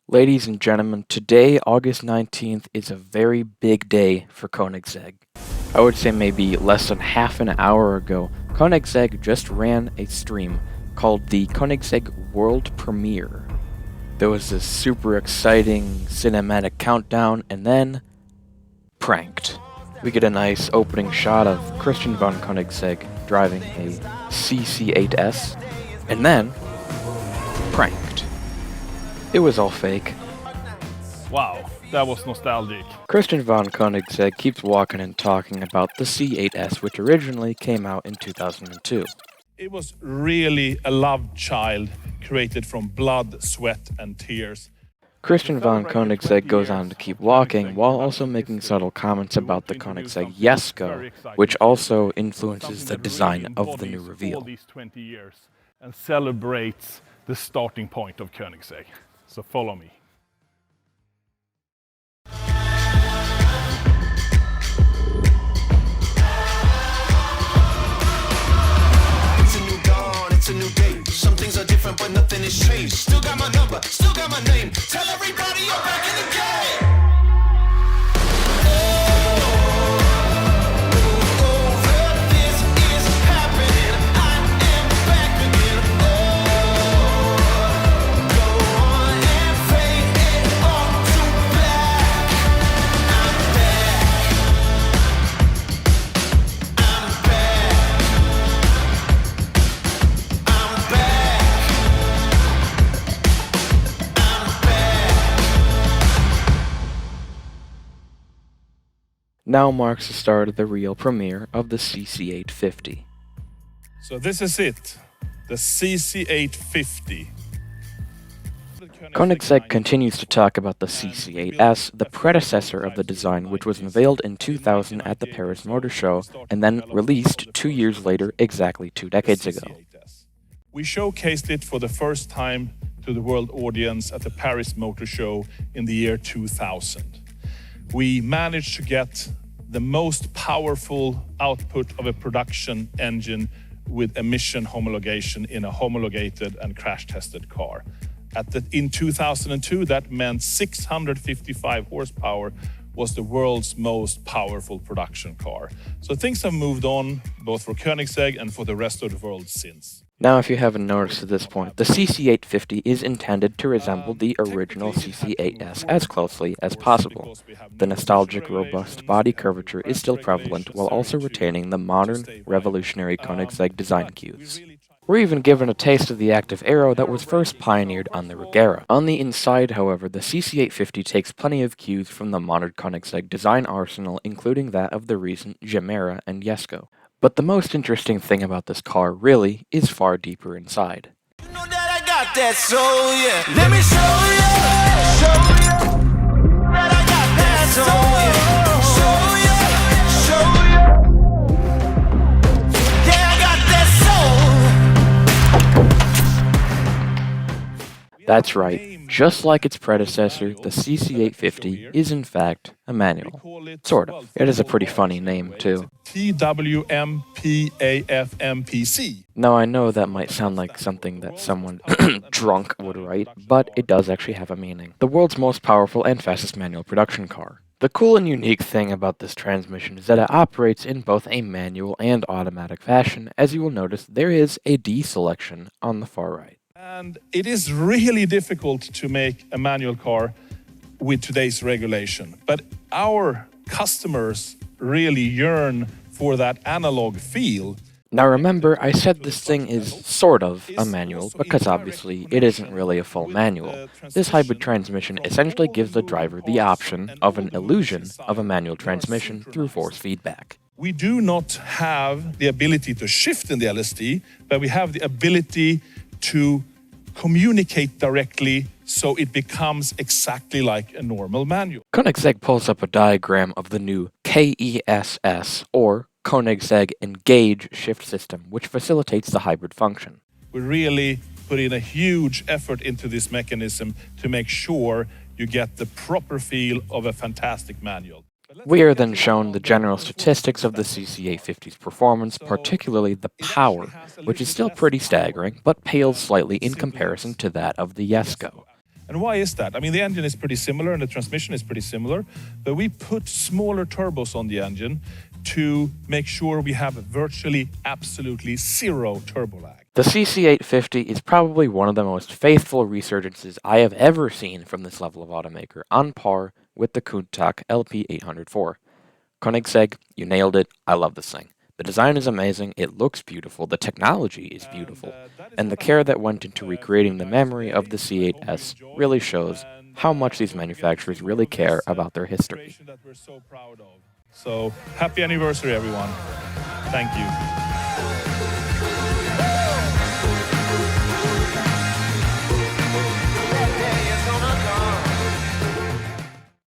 Ladies and gentlemen, today, August 19th, is a very big day for Koenigsegg. I would say maybe less than half an hour ago, Koenigsegg just ran a stream called the Koenigsegg World Premiere. There was this super exciting cinematic countdown, and then pranked. We get a nice opening shot of Christian von Koenigsegg driving a CC8S, and then pranked. It was all fake. Wow, that was nostalgic. Christian von Koenigsegg keeps walking and talking about the C8S, which originally came out in 2002. It was really a love child created from blood, sweat and tears. Christian von Koenigsegg goes on to keep walking, while also making subtle comments about the Koenigsegg Jesko, which also influences the design of the new reveal. And celebrates the starting point of Koenigsegg. So follow me. It's a new dawn, it's a new day. Some things are different, but nothing has changed. Still got my number, still got my name. Tell everybody you're back in the game. Now marks the start of the real premiere of the CC850. So this is it, the CC850. Koenigsegg continues to talk about the CC8S, the predecessor of the design, which was unveiled in 2000 at the Paris Motor Show and then released 2 years later, exactly 2 decades ago. We showcased it for the first time to the world audience at the Paris Motor Show in the year 2000. We managed to get the most powerful output of a production engine with emission homologation in a homologated and crash-tested car. In 2002, that meant 655 horsepower was the world's most powerful production car. So things have moved on, both for Koenigsegg and for the rest of the world since. Now, if you haven't noticed at this point, the CC850 is intended to resemble the original CC8S as closely as possible. The nostalgic, robust body curvature is still prevalent while also retaining the modern, revolutionary Koenigsegg design cues. We're even given a taste of the active aero that was first pioneered on the Regera. On the inside, however, the CC850 takes plenty of cues from the modern Koenigsegg design arsenal, including that of the recent Gemera and Jesko. But the most interesting thing about this car, really, is far deeper inside. You know that I got that soul, yeah. Let me show you that I got that soul, yeah. Show you. Yeah, I got that soul. That's right. Just like its predecessor, the CC850 is in fact a manual. Sort of. It has a pretty funny name, too. TWMPAFMPC. Now, I know that might sound like something that someone drunk would write, but it does actually have a meaning. The world's most powerful and fastest manual production car. The cool and unique thing about this transmission is that it operates in both a manual and automatic fashion. As you will notice, there is a D selection on the far right. And it is really difficult to make a manual car with today's regulation. But our customers really yearn for that analog feel. Now remember, I said this thing is sort of a manual, because obviously it isn't really a full manual. This hybrid transmission essentially gives the driver the option of an illusion of a manual transmission through force feedback. We do not have the ability to shift in the LSD, but we have the ability to communicate directly so it becomes exactly like a normal manual. Koenigsegg pulls up a diagram of the new KESS, or Koenigsegg Engage shift system, which facilitates the hybrid function. We really put in a huge effort into this mechanism to make sure you get the proper feel of a fantastic manual. We are then shown the general statistics of the CC850's performance, particularly the power, which is still pretty staggering, but pales slightly in comparison to that of the Jesko. And why is that? I mean, the engine is pretty similar and the transmission is pretty similar, but we put smaller turbos on the engine to make sure we have virtually absolutely zero turbo lag. The CC850 is probably one of the most faithful resurgences I have ever seen from this level of automaker, on par with the Koenigsegg LP804. Koenigsegg, you nailed it. I love this thing. The design is amazing, it looks beautiful, the technology is beautiful, and the care that went into recreating the memory of the C8S really shows how much these manufacturers really care about their history. So happy anniversary, everyone. Thank you.